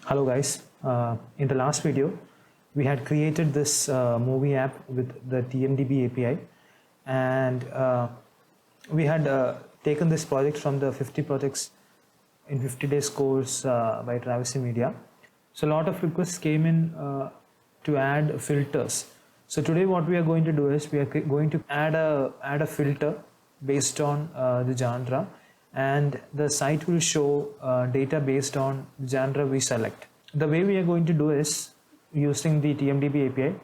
Hello guys, in the last video we had created this movie app with the TMDB API, and we had taken this project from the 50 projects in 50 days course by Travesty Media. So a lot of requests came in to add filters. So today what we are going to do is we are going to add a filter based on the genre, and the site will show data based on genre we select. The way we are going to do is using the TMDB API.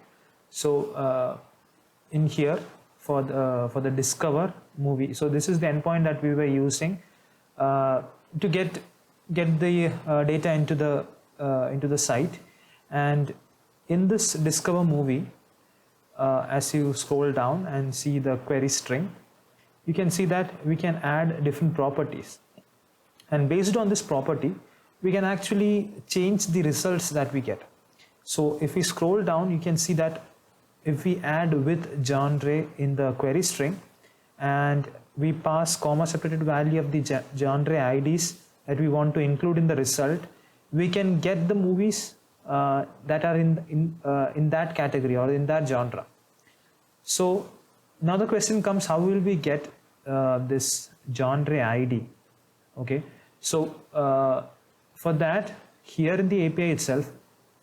So in here for the discover movie, so this is the endpoint that we were using to get the data into the site. And in this discover movie, as you scroll down and see the query string, you can see that we can add different properties, and based on this property we can actually change the results that we get. So if we scroll down, you can see that if we add with genre in the query string and we pass comma separated value of the genre IDs that we want to include in the result, we can get the movies that are in that category or in that genre. So now the question comes, how will we get this genre ID? Okay, so for that, here in the API itself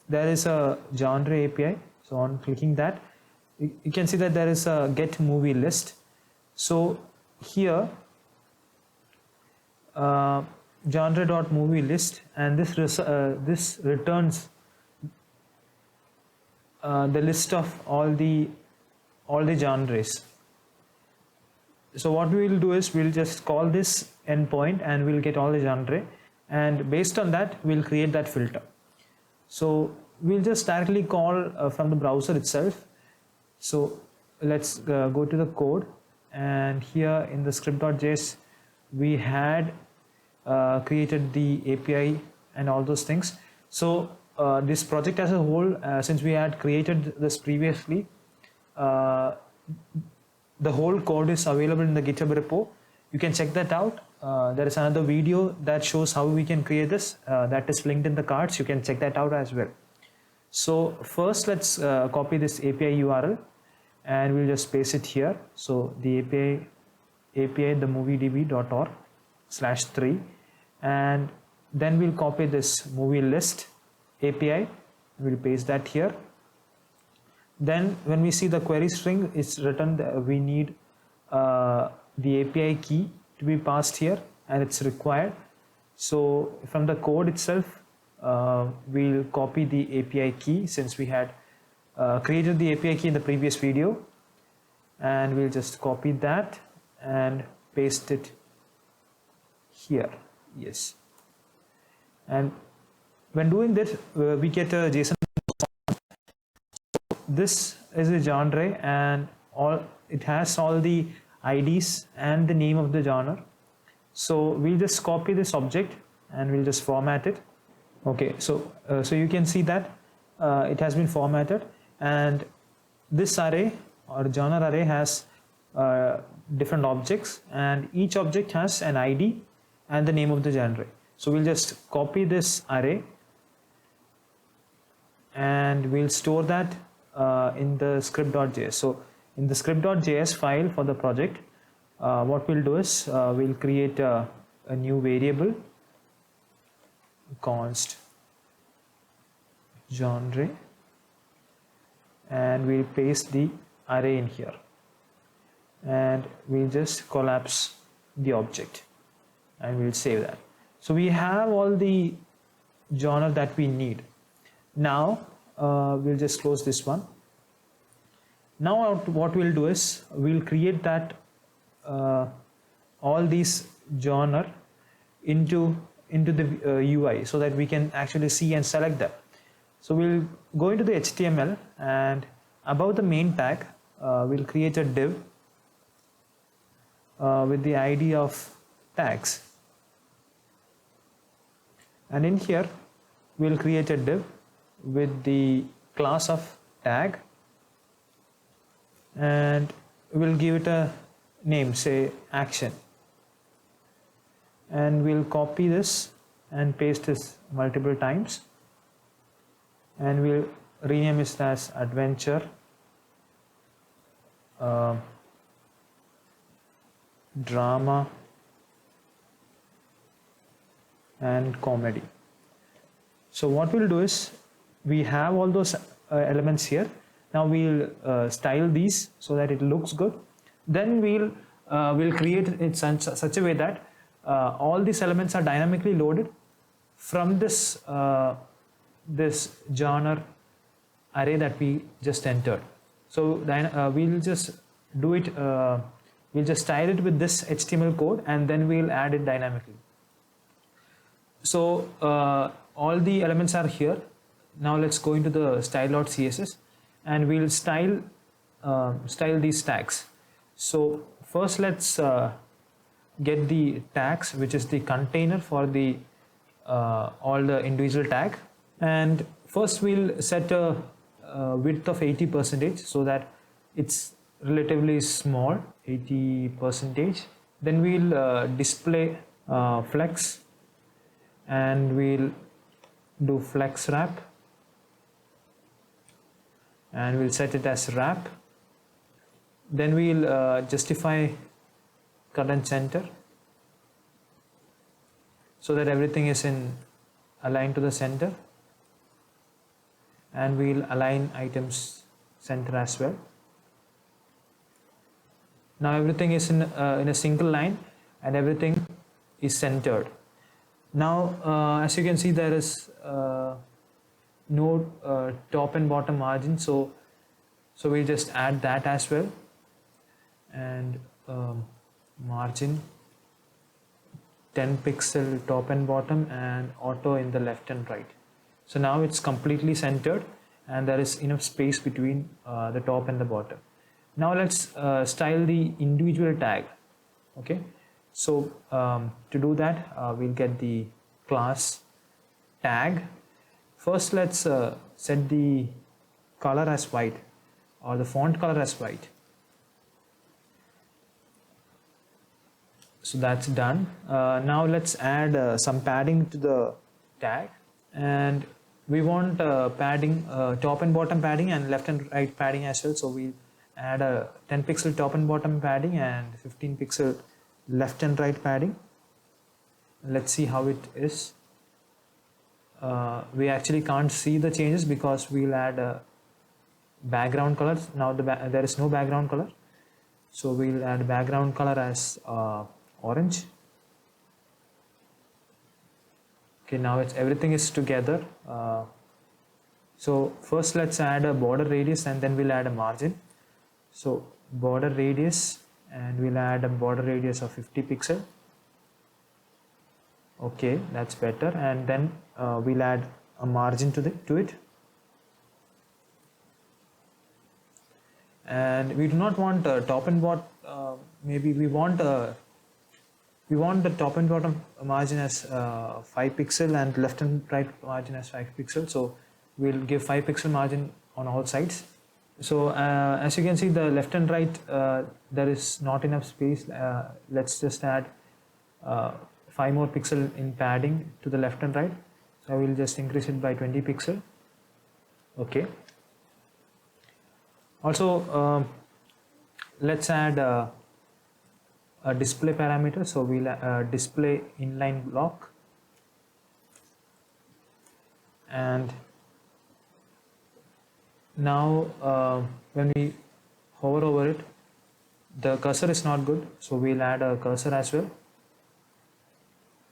there is a genre API. So on clicking that, you can see that there is a get movie list. So here genre.movie list, and this returns the list of all the genres. So what we will do is we'll just call this endpoint and we'll get all the genre, and based on that we'll create that filter. So we'll just directly call from the browser itself. So let's go to the code, and here in the script.js we had created the API and all those things. So this project as a whole, since we had created this previously, the whole code is available in the GitHub repo. You can check that out. There is another video that shows how we can create this, that is linked in the cards. You can check that out as well. So first let's copy this API URL and we'll just paste it here. So the API the moviedb.org/3, and then we'll copy this movie list API. We'll paste that here. Then when we see the query string, it's written that we need the API key to be passed here, and it's required. So from the code itself, we'll copy the API key, since we had created the API key in the previous video, and we'll just copy that and paste it here. Yes, and when doing that, we get a JSON. This is a genre, and it has all the IDs and the name of the genre. So we'll just copy this object and we'll just format it. Okay, so you can see that it has been formatted, and this array or genre array has different objects, and each object has an ID and the name of the genre. So we'll just copy this array and we'll store that in the script.js. So in the script.js file for the project, what we'll do is we'll create a new variable, const genre, and we'll paste the array in here, and we'll just collapse the object and we'll save that. So we have all the genre that we need. Now we'll just close this one. Now what we'll do is we'll create that all these genre into the UI, so that we can actually see and select them. So we'll go into the HTML, and above the main tag we'll create a div with the ID of tags, and in here we'll create a div with the class of tag, and we'll give it a name, say action, and we'll copy this and paste this multiple times, and we'll rename it as adventure, drama and comedy. So what we'll do is, we have all those elements here. Now we'll style these so that it looks good. Then we'll create it in such a way that all these elements are dynamically loaded from this this genre array that we just entered. So we'll just do it. We'll just style it with this HTML code, and then we'll add it dynamically. So all the elements are here. Now let's go into the style.css, and we'll style these tags. So first let's get the tags, which is the container for the all the individual tag. And first we'll set a width of 80% so that it's relatively small, 80%. Then we'll display flex, and we'll do flex wrap, and we'll set it as wrap. Then we'll justify current center so that everything is aligned to the center, and we'll align items center as well. Now everything is in a single line, and everything is centered. Now as you can see, there is no top and bottom margin, so we'll just add that as well. And margin 10 pixel top and bottom, and auto in the left and right. So now it's completely centered, and there is enough space between the top and the bottom. Now let's style the individual tag. Okay, so to do that, we'll get the class tag. First let's set the color as white, or the font color as white. So that's done. Now let's add some padding to the tag, and we want padding, top and bottom padding, and left and right padding as well. So we'll add a 10 pixel top and bottom padding and 15 pixel left and right padding. Let's see how it is. We actually can't see the changes because we'll add background colors. Now there is no background color, so we'll add background color as orange. Okay, now everything is together. So first let's add a border radius, and then we'll add a margin. So border radius, and we'll add a border radius of 50 pixel. Okay, that's better. And then we'll add a margin to it. And we do not want top and bottom. Maybe we want the top and bottom margin as 5 pixel, and left and right margin as 5 pixel. So we'll give 5 pixel margin on all sides. So as you can see, the left and right, there is not enough space. Let's just add 5 more pixel in padding to the left and right. So I will just increase it by 20 pixel. Okay. Also let's add a display parameter. So we'll display inline block, and now when we hover over it, the cursor is not good, so we'll add a cursor as well.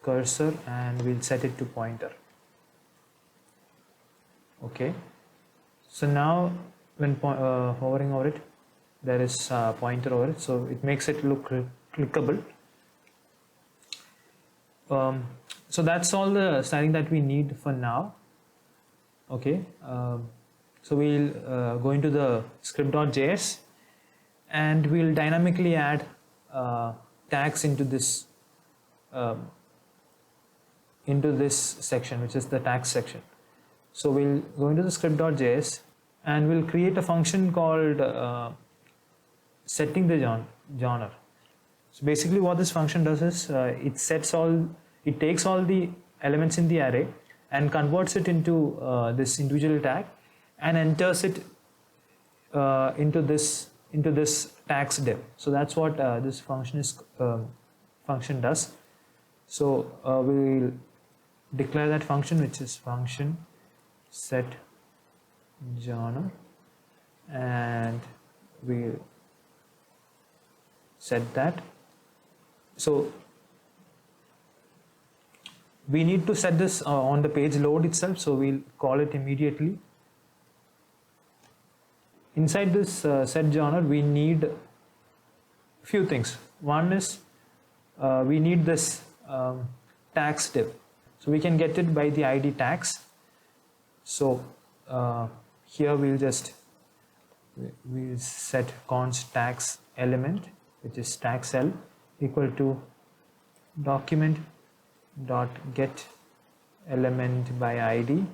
Cursor, and we'll set it to pointer. Okay, so now when hovering over it, there is a pointer over it, so it makes it look clickable. So that's all the styling that we need for now. Okay, so we'll go into the script.js, and we'll dynamically add tags into this section, which is the tags section. So we'll go into the script.js, and we'll create a function called setting the genre. So basically what this function does is it takes all the elements in the array, and converts it into this individual tag and enters it into this tags div. So that's what this function does. So we will declare that function, which is function set genre, and we'll set that. So we need to set this on the page load itself, so we'll call it immediately. Inside this set genre, we need few things. One is we need this tags div, so we can get it by the id tags. So here we'll set const tags element, which is tags l, equal to document dot get element by id,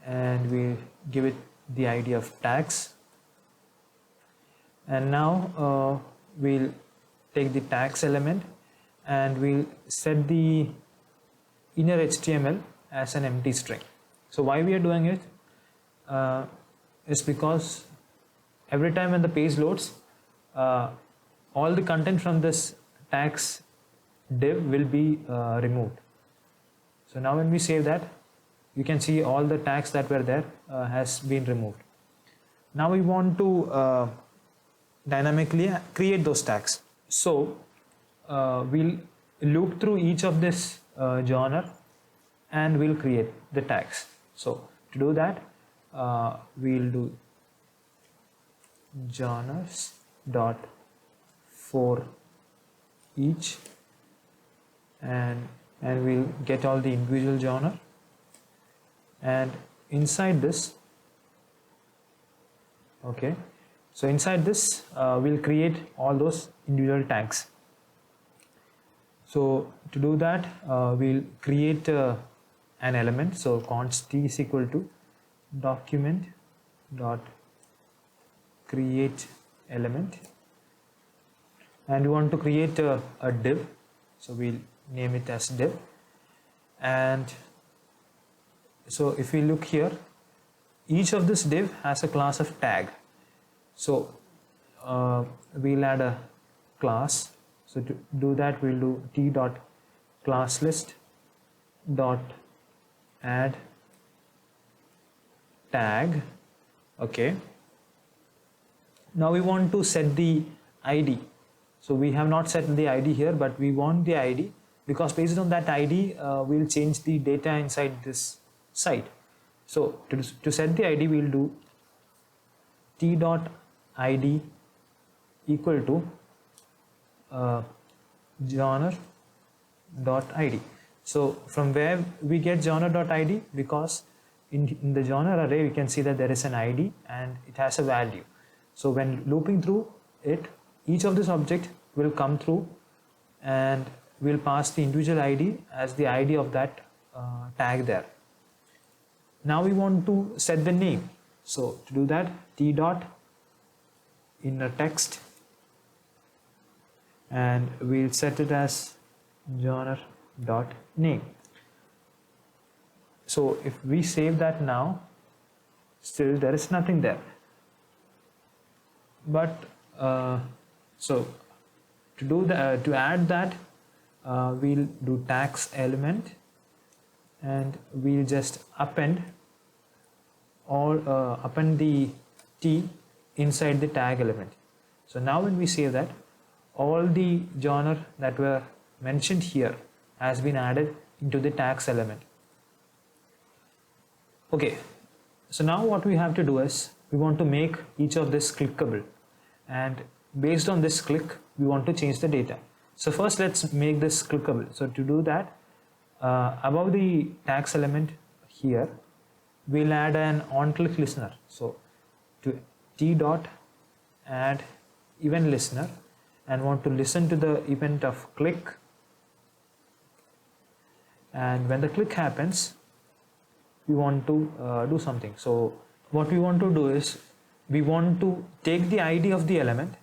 and we give it the id of tags. And now we'll take the tags element and we'll set the inner HTML as an empty string. So why we are doing it is because every time when the page loads, all the content from this tags div will be removed. So now when we save that, you can see all the tags that were there has been removed. Now we want to dynamically create those tags. So we'll loop through each of this genre and we'll create the tags. So to do that, we'll do genres dot for each, and we'll get all the individual genre, and inside this, okay, so inside this we'll create all those individual tags. So to do that, we'll create an element. So const t is equal to document dot create element, and we want to create a div, so we'll name it as div. And so if we look here, each of this div has a class of tag. So we'll add a class. So to do that, we'll do t dot class list dot add tag. Okay, now we want to set the ID. So we have not set the ID here, but we want the ID, because based on that ID we'll change the data inside this site. So to set the ID, we'll do t dot ID equal to genre dot ID. So from where we get genre dot ID, because in the genre array we can see that there is an ID and it has a value. So when looping through it, each of this object will come through and we'll pass the individual ID as the ID of that tag there. Now we want to set the name. So to do that, t dot inner text, and we'll set it as genre dot name. So if we save that now, still there is nothing there. But so to do that, to add that, we'll do tags element, and we'll just append the t inside the tag element. So now when we save that, all the genre that were mentioned here has been added into the tags element. Okay, so now what we have to do is we want to make each of this clickable, and based on this click we want to change the data. So first let's make this clickable. So to do that, above the tags element here, we'll add an on-click listener. So to t dot add event listener, and want to listen to the event of click, and when the click happens we want to do something. So what we want to do is we want to take the ID of the element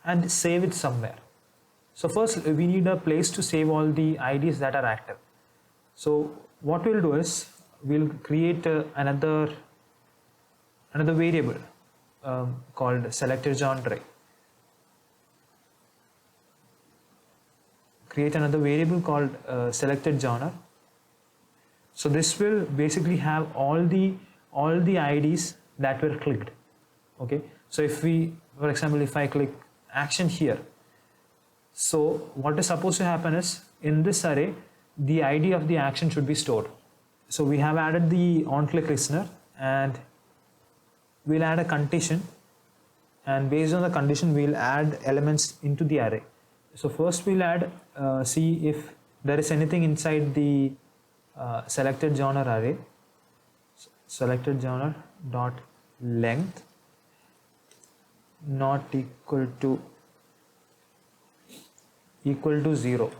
and save it somewhere. So first we need a place to save all the IDs that are active. So what we'll do is we'll create another variable called selected genre. Create another variable called selected genre. So this will basically have all the IDs that were clicked. Okay, so if we, for example, if I click action here, so what is supposed to happen is in this array the ID of the action should be stored. So we have added the on-click listener, and we'll add a condition, and based on the condition we'll add elements into the array. So first we'll add see if there is anything inside the selected genre array. Selected genre dot length not equal to 0.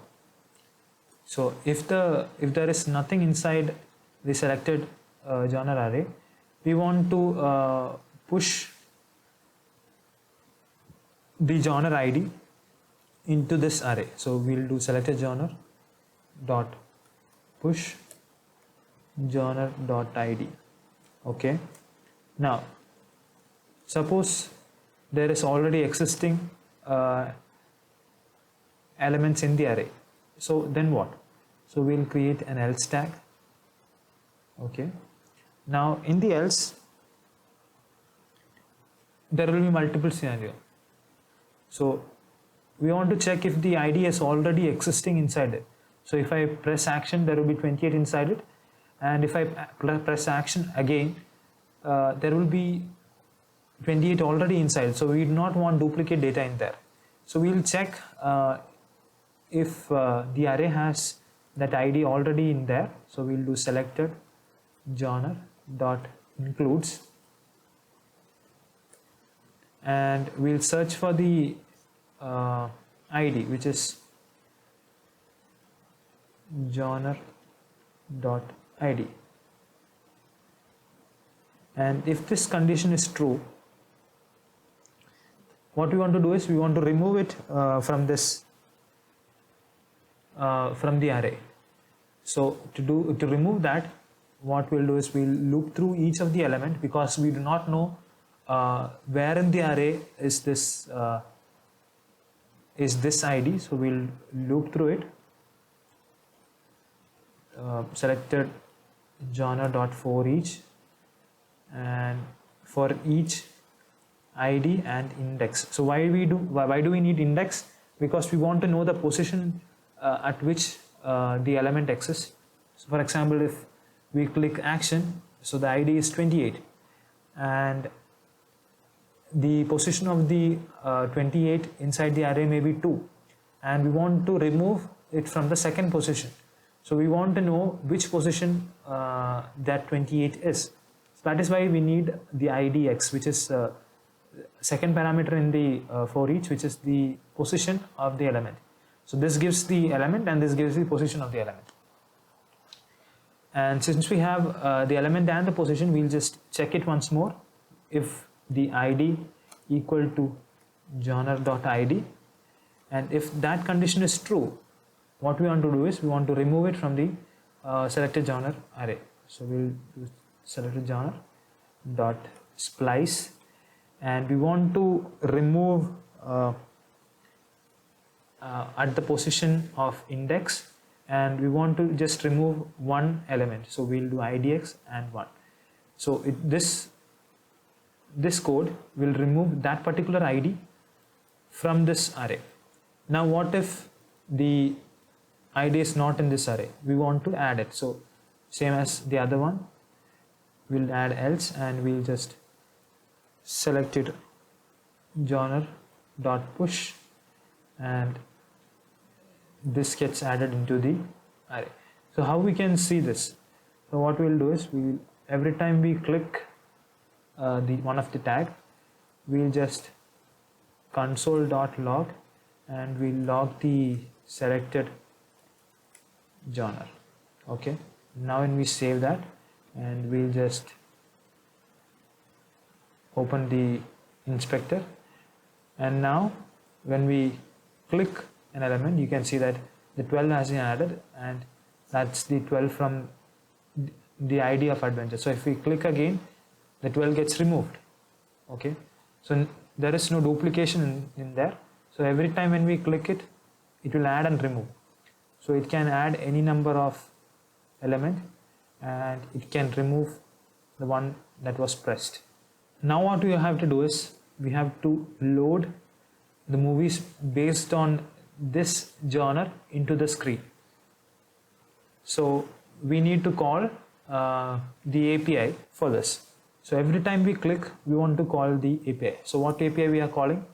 So if there is nothing inside the selected genre array, we want to push the genre ID into this array. So we'll do selected genre dot push genre dot ID. Okay, now suppose there is already existing elements in the array, so then what? So we'll create an else tag. Okay, now in the else there will be multiple scenarios. So we want to check if the ID is already existing inside it. So if I press action, there will be 28 inside it, and if I press action again, there will be 28 already inside. So we do not want duplicate data in there. So we'll check if the array has that ID already in there. So we'll do selected genre dot includes, and we'll search for the ID, which is genre dot ID, and if this condition is true, what we want to do is we want to remove it from this from the array. So to remove that, what we'll do is we'll loop through each of the element, because we do not know where in the array is this ID. So we'll loop through it. Selected genre dot for each, and for each ID and index. So why do we need index? Because we want to know the position at which the element exists. So for example, if we click action, so the ID is 28, and the position of the 28 inside the array may be 2, and we want to remove it from the second position. So we want to know which position that 28 is. So that is why we need the ID x, which is second parameter in the for each, which is the position of the element. So this gives the element, and this gives the position of the element. And since we have the element and the position, we'll just check it once more. If the ID equal to genre.id, and if that condition is true, what we want to do is we want to remove it from the selected genre array. So we'll do selected genre dot splice, and we want to remove at the position of index, and we want to just remove one element. So we'll do idx and 1. So this code will remove that particular ID from this array. Now what if the ID is not in this array? We want to add it. So same as the other one, we'll add else, and we'll just select it genre dot push, and this gets added into the array. So how we can see this? So what we'll do is every time we click the one of the tag, we'll just console.log, and we'll log the selected genre. Okay, now when we save that, and we'll just open the inspector, and now when we click an element, you can see that the 12 has been added, and that's the 12 from the ID of adventure. So if we click again, the 12 gets removed. Okay, so there is no duplication in there. So every time when we click it, it will add and remove. So it can add any number of element and it can remove the one that was pressed. Now what we have to do is we have to load the movies based on this genre into the screen. So we need to call the API for this. So every time we click, we want to call the API. So what API we are calling?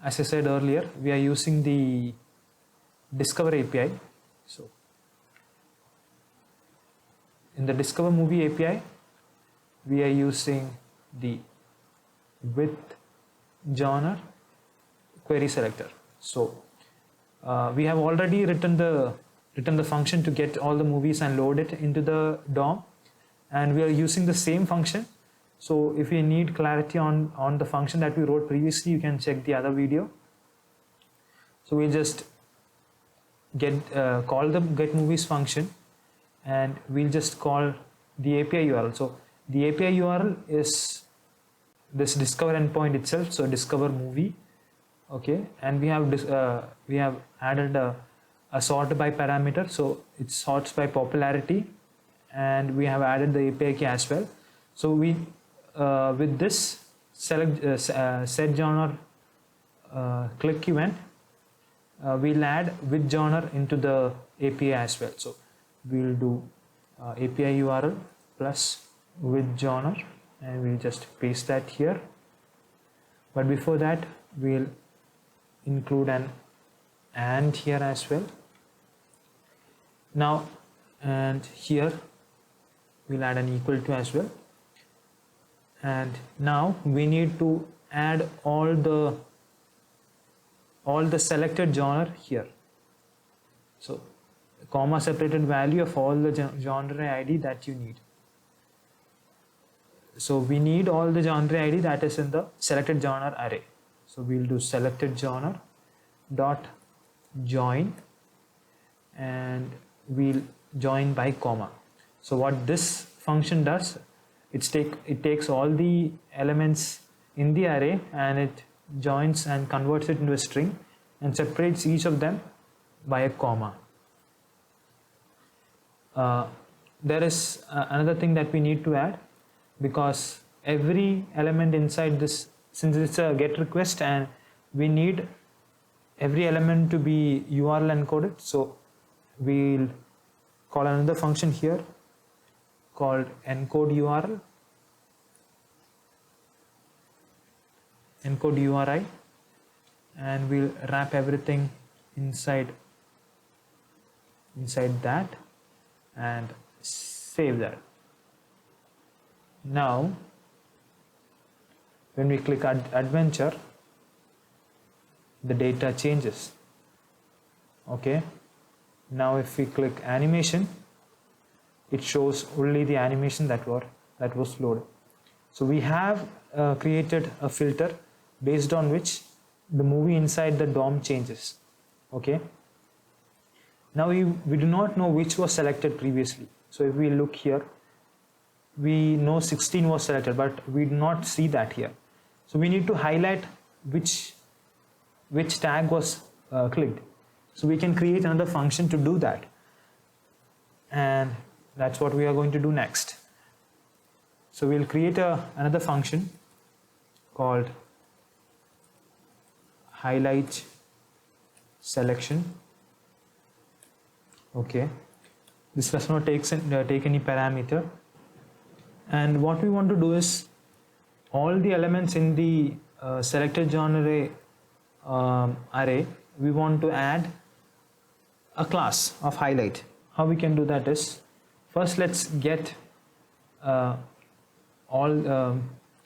As I said earlier, we are using the Discover API. So in the Discover Movie API, we are using the with genre query selector. So we have already written the function to get all the movies and load it into the DOM, and we are using the same function. So if you need clarity on the function that we wrote previously, you can check the other video. So we just call the get movies function, and we'll just call the API URL. So the API URL is this discover endpoint itself, so discover movie. Okay, and we have added a sort by parameter, so it sorts by popularity, and we have added the API key as well. So we with this select set genre click event, we'll add with genre into the API as well. So we'll do API URL plus with genre, and we'll just paste that here. But before that, we'll include an and here as well. Now, and here we'll add an equal to as well. And now we need to add all the selected genre here. So comma separated value of all the genre ID that you need. So we need all the genre ID that is in the selected genre array. So we'll do selected genre dot join, and we'll join by comma. So what this function does, it takes all the elements in the array and it joins and converts it into a string and separates each of them by a comma. There is another thing that we need to add, because every element inside this, since it's a get request and we need every element to be URL encoded, so we'll call another function here called encode URL, encode URI, and we'll wrap everything inside that and save that. Now when we click adventure, the data changes. Okay, now if we click animation, it shows only the animation that was loaded. So we have created a filter based on which the movie inside the DOM changes. Okay, now we do not know which was selected previously. So if we look here, we know 16 was selected, but we do not see that here. So we need to highlight which tag was clicked. So we can create another function to do that, and that's what we are going to do next. So we'll create another function called highlight selection. Okay, this does not take any parameter, and what we want to do is all the elements in the selected genre array, we want to add a class of highlight. How we can do that is, first let's get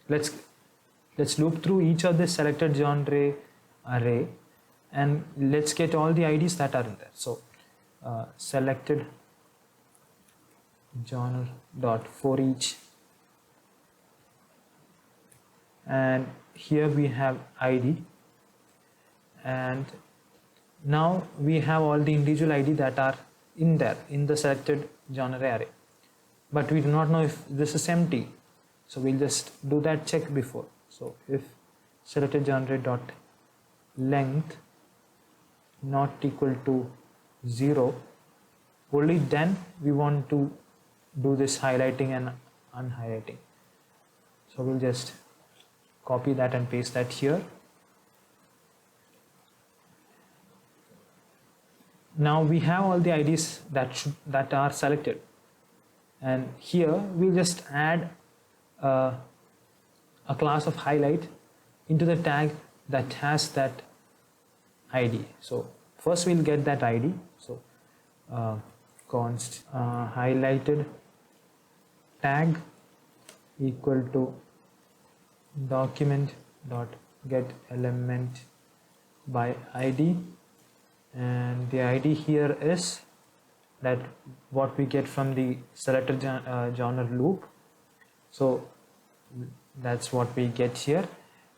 let's loop through each of the selected genre array, and let's get all the IDs that are in there. So selected genre dot for each, and here we have ID, and now we have all the individual ID that are in there in the selected genre array, but we do not know if this is empty, so we'll just do that check before. So if selected genre dot length not equal to 0, only then we want to do this highlighting and unhighlighting. So we'll just copy that and paste that here. Now we have all the IDs that are selected, and here we'll just add a class of highlight into the tag that has that ID. So first we'll get that ID. So const highlighted tag equal to document dot get element by ID, and the ID here is that what we get from the selected genre loop. So that's what we get here,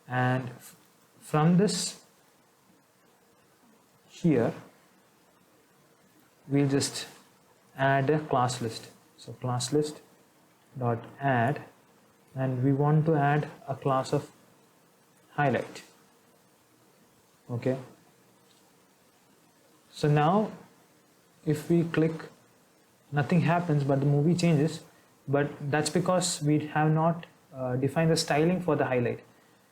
and from this here we'll just add a class list. So class list dot add, and we want to add a class of highlight. Okay, so now if we click, nothing happens, but the movie changes, but that's because we have not defined the styling for the highlight.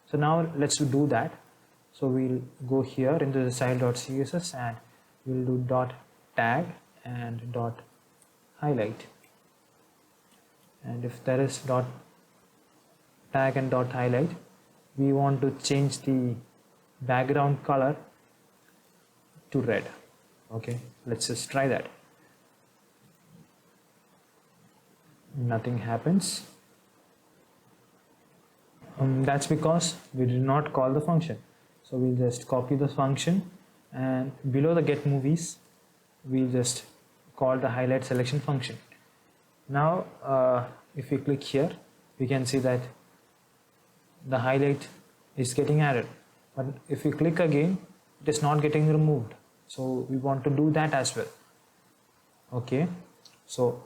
So now let's do that. So we'll go here into the style.css and we'll do dot tag and dot highlight, and if there is dot tag and dot highlight, we want to change the background color to red. Okay, let's just try that. Nothing happens. That's because we did not call the function. So we'll just copy the function, and below the get movies we'll just call the highlight selection function. Now if we click here, we can see that the highlight is getting added, but if we click again, it is not getting removed. So we want to do that as well. Okay, so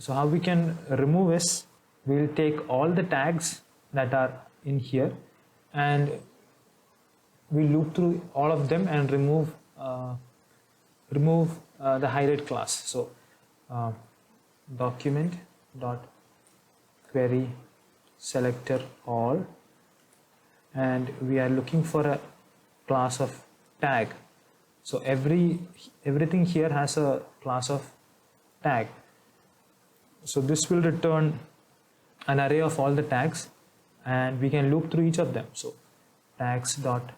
how we can remove is, we'll take all the tags that are in here and we loop through all of them and remove the highlight class. So document dot query selector all, and we are looking for a class of tag. So everything here has a class of tag. So this will return an array of all the tags, and we can loop through each of them. So tags dot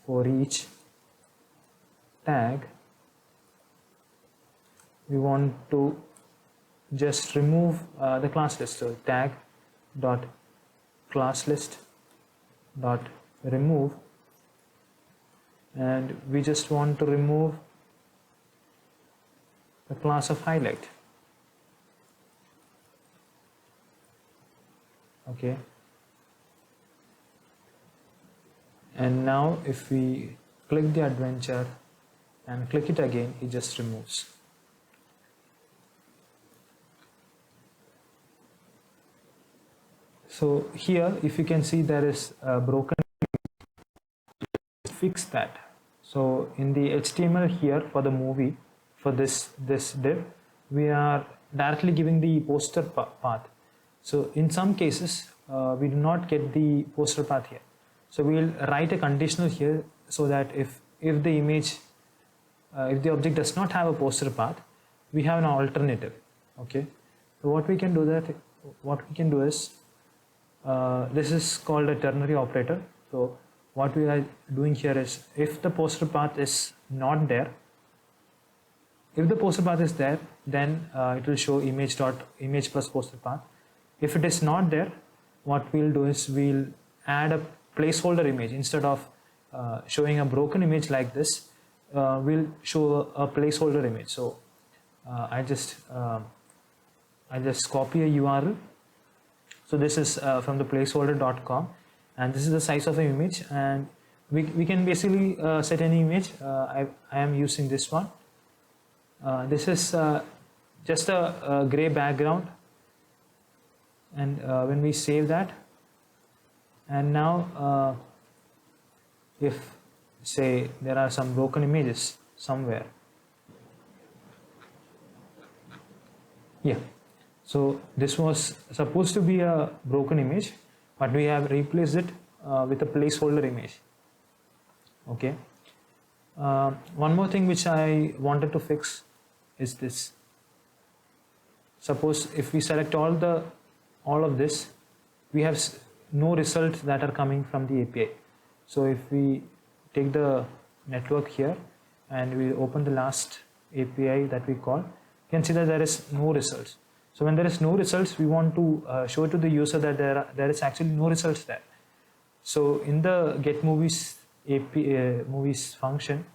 for each tag, we want to just remove the class list. So tag dot class list dot remove, and we just want to remove the class of highlight. Okay, and now if we click the adventure and click it again, it just removes. So here, if you can see, there is a broken. Fix that. So in the HTML here for the movie, for this div, we are directly giving the poster path. So in some cases we do not get the poster path here. So we will write a conditional here, so that if the image, if the object does not have a poster path, we have an alternative. Okay. So what we can do is, this is called a ternary operator. So what we are doing here is, if the poster path is not there, if the poster path is there, then it will show image plus poster path. If it is not there, what we'll do is we'll add a placeholder image. Instead of showing a broken image like this, we'll show a placeholder image. So I just copy a URL. So this is from the placeholder.com, and this is the size of the image, and we can basically set any image. I am using this one. This is just a gray background, and when we save that, and now if say there are some broken images somewhere, yeah, so this was supposed to be a broken image, but we have replaced it with a placeholder image. Okay, one more thing which I wanted to fix is this. Suppose if we select all of this, we have no results that are coming from the API. So if we take the network here and we open the last API that we call, you can see that there is no results. So when there is no results, we want to show to the user that there is actually no results there. So in the get movies API movies function,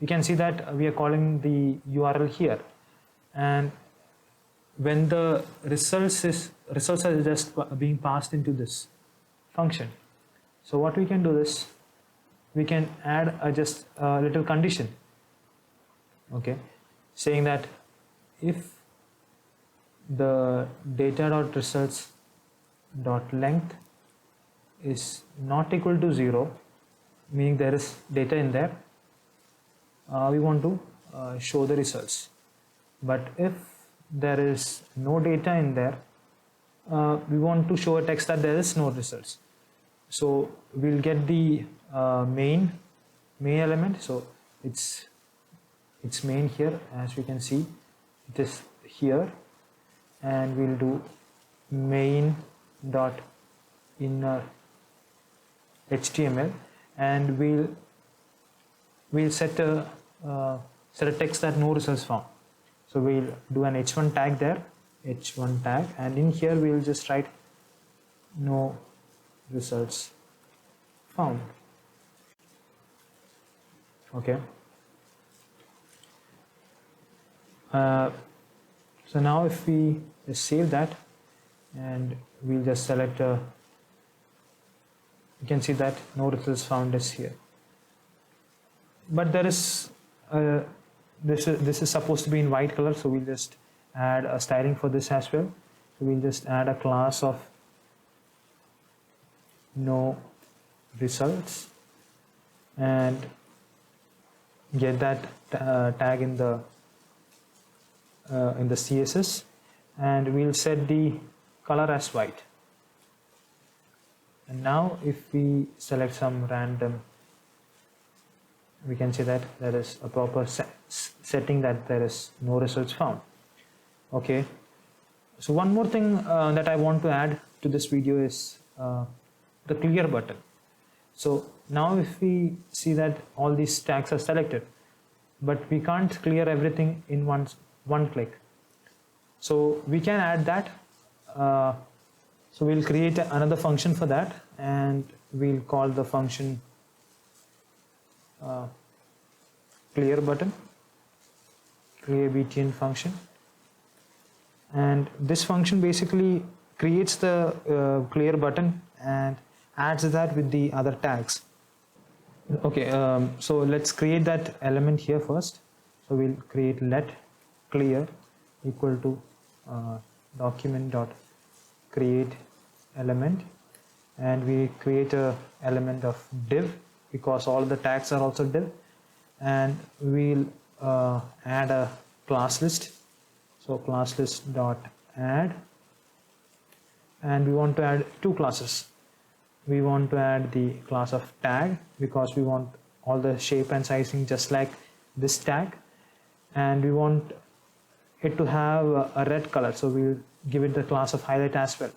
you can see that we are calling the URL here, and when the results are just being passed into this function. So what we can do is we can add just a little condition, okay, saying that if the data.results.length is not equal to 0, meaning there is data in there, we want to show the results. But if there is no data in there, we want to show a text that there is no results. So we'll get the main element. So it's main here, as we can see it is here, and we'll do main dot inner HTML, and we'll set a text that no results found. So we'll do an h1 tag there, h1 tag, and in here we'll just write no results found. Okay. So now if we just save that and we'll just select you can see that no results found is here. But there is this is supposed to be in white color, so we'll just add a styling for this as well. So we'll just add a class of no results and get that tag in the CSS, and we'll set the color as white. And now if we select some random, we can see that there is a proper setting that there is no results found. Okay, so one more thing that I want to add to this video is the clear button. So now if we see that all these tags are selected, but we can't clear everything in one click, so we can add that. So we'll create another function for that, and we'll call the function clear button, clear btn function, and this function basically creates the clear button and adds that with the other tags. Okay, so let's create that element here first. So we'll create let clear equal to document dot create element, and we create a element of div because all the tags are also div, and we'll add a class list. So class list dot add, and we want to add two classes. We want to add the class of tag because we want all the shape and sizing just like this tag, and we want it to have a red color, so we'll give it the class of highlight as well.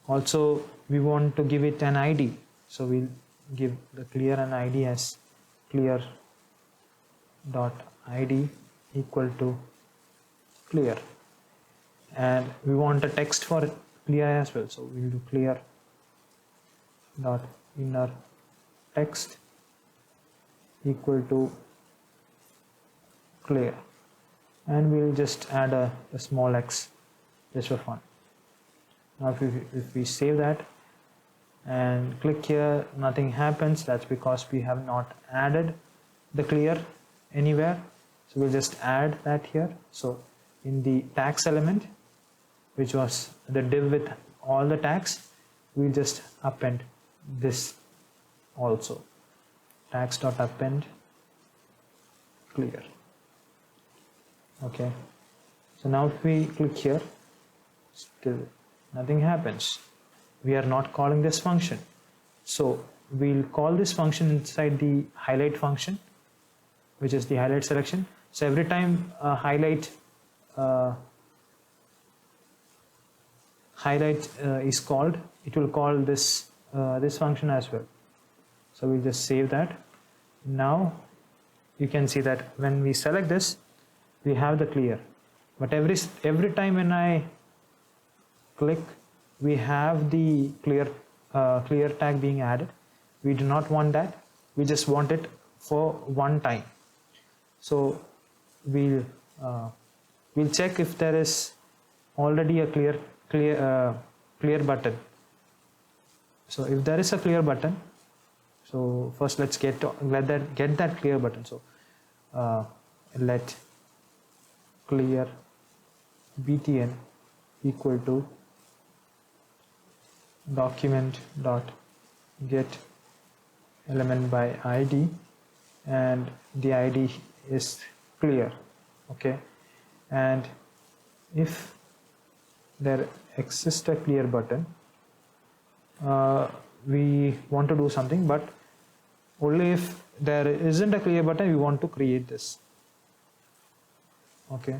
Also we want to give it an ID, so we'll give the clear an ID as clear dot ID equal to clear, and we want a text for clear as well, so we'll do clear dot inner text equal to clear, and we'll just add a small x just for fun. Now if we save that and click here, nothing happens. That's because we have not added the clear anywhere. So we'll just add that here. So in the tags element, which was the div with all the tags, we'll just append this also. Tags.append clear. Okay. So now if we click here, still nothing happens. We are not calling this function. So we'll call this function inside the highlight function, which is the highlight selection. So every time a highlight is called, it will call this this function as well. So we'll just save that. Now you can see that when we select this, we have the clear. But every time when I click, we have the clear tag being added. We do not want that. We just want it for one time. So we'll check if there is already a clear button. So if there is a clear button, so first let's get that clear button. So let clear btn equal to document dot get element by id, and the id is clear. Okay, and if there exists a clear button, we want to do something, but only if there isn't a clear button, we want to create this. Okay,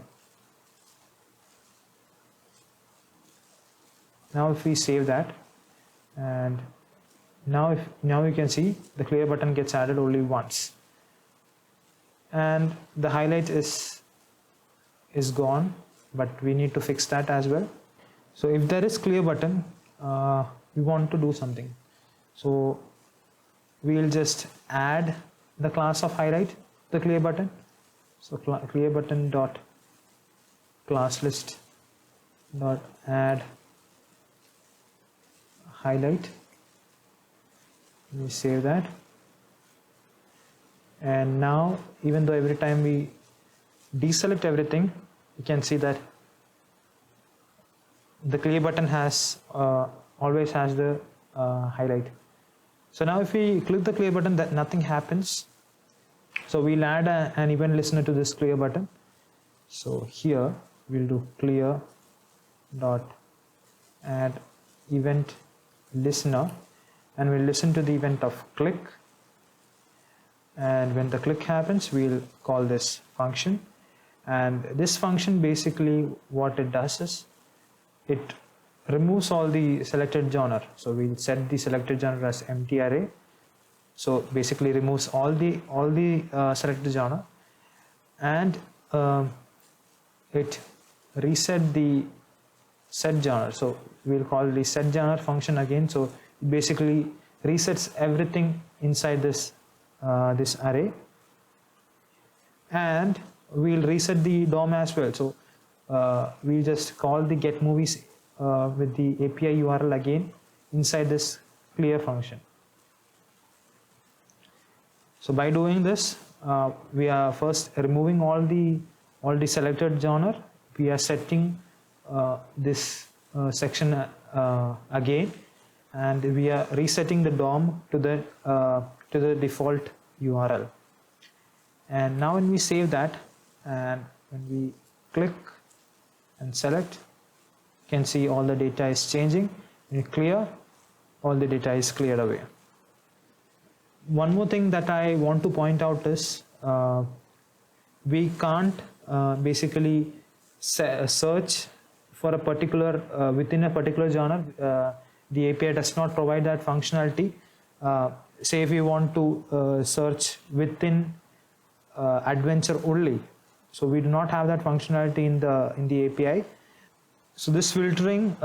now if we save that, and now you can see the clear button gets added only once, and the highlight is gone, but we need to fix that as well. So if there is clear button, we want to do something. So we'll just add the class of highlight, the clear button. So clear button dot class list dot add highlight. We save that, and now even though every time we deselect everything, you can see that the clear button has always has the highlight. So now if we click the clear button, that nothing happens. So we'll add an event listener to this clear button. So here we'll do clear dot add event listener, and we'll listen to the event of click, and when the click happens, we'll call this function. And this function, basically what it does is it removes all the selected genre. So we'll set the selected genre as empty array. So basically removes all the selected genre, and it reset the set genre. So we'll call the set genre function again. So it basically resets everything inside this this array, and we'll reset the DOM as well. So we'll just call the get movies with the API URL again inside this clear function. So by doing this, we are first removing all the selected genre. We are setting this section again, and we are resetting the DOM to the default URL. And now when we save that, and when we click and select, you can see all the data is changing. When you clear, all the data is cleared away. One more thing that I want to point out is we can't basically search for a particular within a particular genre. The API does not provide that functionality. Say if you want to search within adventure only, so we do not have that functionality in the API. So this filtering,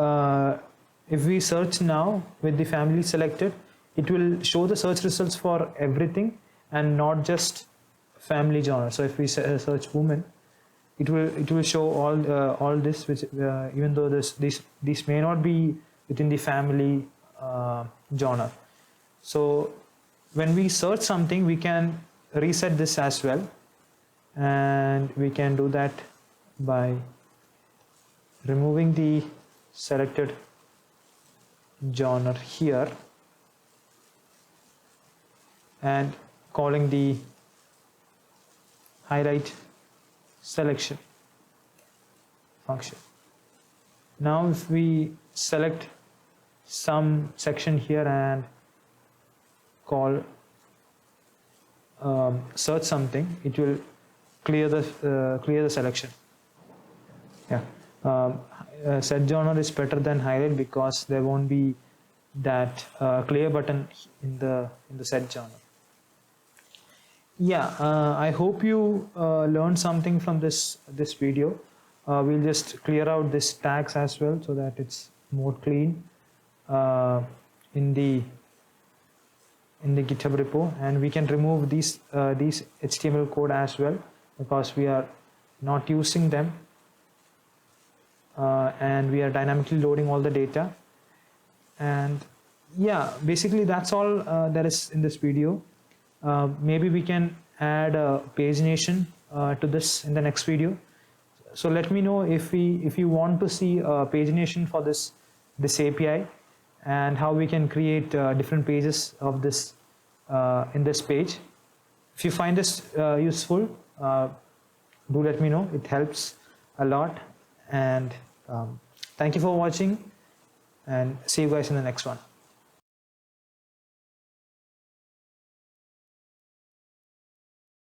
if we search now with the family selected, it will show the search results for everything and not just family genre. So if we search woman, it will show all this, which even though these may not be within the family genre. So when we search something, we can reset this as well. and we can do that by removing the selected genre here and calling the highlight selection function. Now if we select some section here and call search something, it will clear the selection. Yeah, set genre is better than highlight because there won't be that clear button in the set genre. Yeah, I hope you learned something from this video. We'll just clear out this tags as well so that it's more clean in the GitHub repo, and we can remove these HTML code as well because we are not using them, and we are dynamically loading all the data. And yeah, basically that's all there is in this video. Maybe we can add a pagination to this in the next video. So let me know if you want to see a pagination for this API, and how we can create different pages of this in this page. If you find this useful, do let me know. It helps a lot. And thank you for watching, and see you guys in the next one.